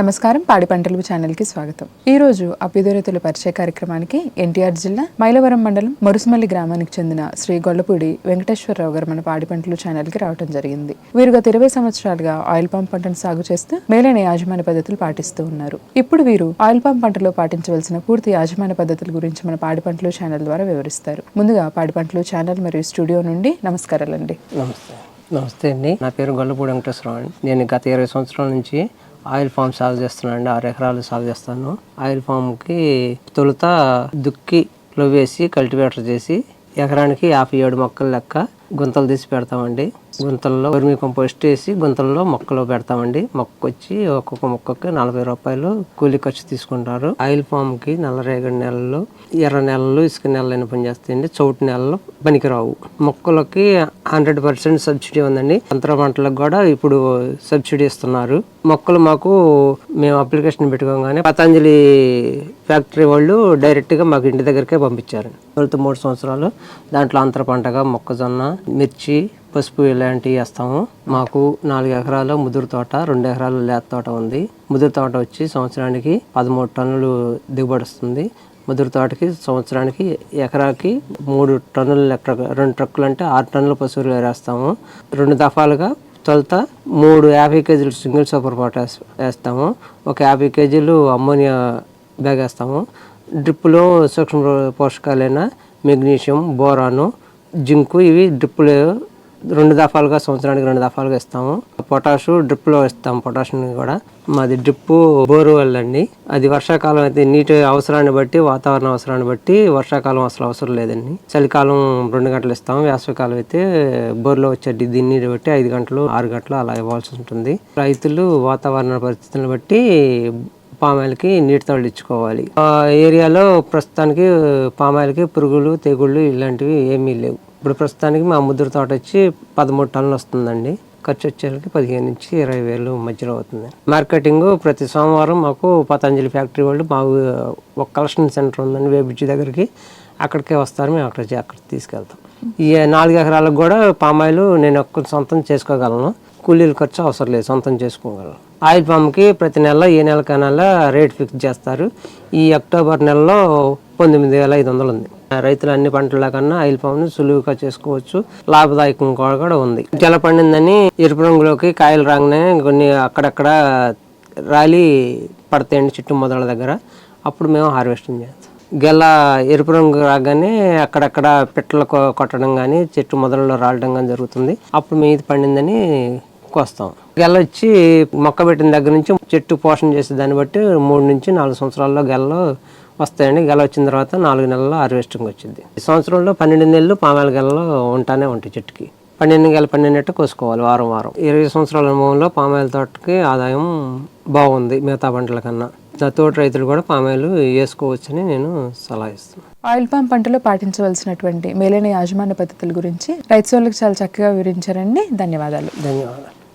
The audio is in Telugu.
నమస్కారం, పాడి పంటలు ఛానల్కి స్వాగతం. ఈ రోజు అభ్యుదయతుల పరిచయ కార్యక్రమానికి ఎన్టీఆర్ జిల్లా మైలవరం మండలం మొరుసుమల్లి గ్రామానికి చెందిన శ్రీ గొల్లపూడి వెంకటేశ్వరరావు గారు మన పాడి పంటలు ఛానల్కి రావడం జరిగింది. వీరు గత 20 సంవత్సరాలుగా ఆయిల్ పామ్ పంటను సాగు చేస్తూ మేలైన యాజమాన్య పద్ధతులు పాటిస్తూ ఉన్నారు. ఇప్పుడు వీరు ఆయిల్ పామ్ పంటలో పాటించవలసిన పూర్తి యాజమాన్య పద్ధతుల గురించి మన పాడి పంటలు ఛానల్ ద్వారా వివరిస్తారు. ముందుగా పాడి పంటలు ఛానల్ మరియు స్టూడియో నుండి నమస్కారాలండి. నమస్తే అండి. నా పేరు గొల్లపూడి వెంకటేశ్వరరావు అండి. నేను గత 20 సంవత్సరాల నుంచి ఆయిల్ ఫామ్ సాగు చేస్తున్నాను అండి. 6 ఎకరాలు సాగు చేస్తాను. ఆయిల్ ఫామ్కి తొలుత దుక్కిలో వేసి కల్టివేటర్ చేసి ఎకరానికి 57 మొక్కలు లెక్క గుంతలు తీసి పెడతామండి. గుంతల్లో వర్మీ కంపోస్ట్ వేసి గుంతల్లో మొక్కలు పెడతామండి. మొక్క వచ్చి ఒక్కొక్క మొక్కకి 40 రూపాయలు కూలీ ఖర్చు తీసుకుంటారు. ఆయిల్ ఫామ్ కి నల్లరేగడి నెలలు, ఎర్ర నెలలు, ఇసుక నెలలు పనిచేస్తాయండి. చౌటి నెలలు పనికిరావు. మొక్కలకి 100% సబ్సిడీ ఉందండి. అంతర పంటలకు కూడా ఇప్పుడు సబ్సిడీ ఇస్తున్నారు. మొక్కలు మేము అప్లికేషన్ పెట్టుకోగానే పతంజలి ఫ్యాక్టరీ వాళ్ళు డైరెక్ట్ గా మాకు ఇంటి దగ్గరకే పంపించారు. 3 సంవత్సరాలు దాంట్లో అంతర పంటగా మొక్కజొన్న, మిర్చి, పసుపు ఇలాంటివి వేస్తాము. మాకు 4 ఎకరాలు ముదురు తోట, 2 ఎకరాలు లేత తోట ఉంది. ముదురు తోట వచ్చి సంవత్సరానికి 13 టన్నులు దిగుబడి వస్తుంది. ముదురు తోటకి సంవత్సరానికి ఎకరాకి 3 టన్నులు లెక్క, 2 ట్రక్కులు అంటే 6 టన్నుల పసుపు వేస్తాము. 2 దఫాలుగా తొలుత 3 50 కేజీలు సింగిల్ సూపర్ పొటాష్ వేస్తాము. ఒక 50 కేజీలు అమ్మోనియా బ్యాగ్ వేస్తాము. డ్రిప్పులో సూక్ష్మ పోషకాలైన మెగ్నీషియం, బోరాను, జింకు ఇవి డ్రిప్పులు 2 దఫాలుగా సంవత్సరానికి 2 దఫాలుగా ఇస్తాము. పొటాషు డ్రిప్లో ఇస్తాము. పొటాషియం కూడా మాది డ్రిప్పు బోరు అండి. అది వర్షాకాలం అయితే నీటి అవసరాన్ని బట్టి, వాతావరణ అవసరాన్ని బట్టి వర్షాకాలం అసలు అవసరం లేదండి. చలికాలం 2 గంటలు ఇస్తాము. వేసవికాలం అయితే బోర్లో వచ్చే దీన్ని బట్టి 5 గంటలు, 6 గంటలు అలా ఇవ్వాల్సి ఉంటుంది. రైతులు వాతావరణ పరిస్థితులను బట్టి పామాయిల్కి నీటి తోడు ఇచ్చుకోవాలి. ఆ ఏరియాలో ప్రస్తుతానికి పామాయిల్కి పురుగులు, తెగుళ్ళు ఇలాంటివి ఏమీ లేవు. ఇప్పుడు ప్రస్తుతానికి మా ముద్దురు తోట వచ్చి 13 టన్నులు వస్తుందండి. ఖర్చు వచ్చేసరికి 15 నుంచి 20 వేలు మధ్యలో అవుతుంది. మార్కెటింగ్ ప్రతి సోమవారం మాకు పతంజలి ఫ్యాక్టరీ వాళ్ళు ఒక కలెక్షన్ సెంటర్ ఉందండి వేబిడ్జి దగ్గరికి. అక్కడికే వస్తారు. మేము అక్కడ తీసుకెళ్తాం. ఈ 4 ఎకరాలకు కూడా పామాయిల్ నేను సొంతం చేసుకోగలను. కూలీల ఖర్చు అవసరం లేదు, సొంతం చేసుకోగలను. ఆయిల్ పామ్కి ప్రతి నెల ఏ నెలకైనా రేట్ ఫిక్స్ చేస్తారు. ఈ అక్టోబర్ నెలలో 9,500 ఉంది. రైతులు అన్ని పంటల కన్నా ఆయిల్ పామ్ని సులువుగా చేసుకోవచ్చు. లాభదాయకం కూడా ఉంది. జల పండిందని ఎరుపు రంగులోకి కాయలు రాగానే కొన్ని అక్కడక్కడ రాలి పడతాయండి చుట్టూ మొదల దగ్గర. అప్పుడు మేము హార్వెస్టింగ్ చేస్తాం. గెల ఎరుపు రంగు రాగానే అక్కడక్కడ పిట్టలు కొట్టడం కానీ చెట్టు మొదలలో రాలడం కానీ జరుగుతుంది. అప్పుడు మేము ఇది పండిందని కోస్తాం. గెల వచ్చి మొక్క పెట్టిన దగ్గర నుంచి చెట్టు పోషణ చేసే దాన్ని బట్టి 3 నుంచి 4 సంవత్సరాల్లో గెలలో వస్తాయండి. గెల వచ్చిన తర్వాత 4 నెలల్లో హార్వెస్టింగ్ వచ్చింది. ఈ సంవత్సరంలో 12 నెలలు పామాయిల్ గెలలో ఉంటానే ఉంటాయి. చెట్టుకి 12 గెల పండినట్టు కోసుకోవాలి వారం. 20 సంవత్సరాల అనుభవంలో పామాయిల్ తోటకి ఆదాయం బాగుంది మిగతా పంటల కన్నా. తోటి రైతులు కూడా పామాయిల్ వేసుకోవచ్చని నేను సలహా ఇస్తున్నాను. ఆయిల్ పామ్ పంటలో పాటించవలసినటువంటి మేలైన యాజమాన్య పద్ధతుల గురించి రైతు సోదరులకు చాలా చక్కగా వివరించారండి. ధన్యవాదాలు.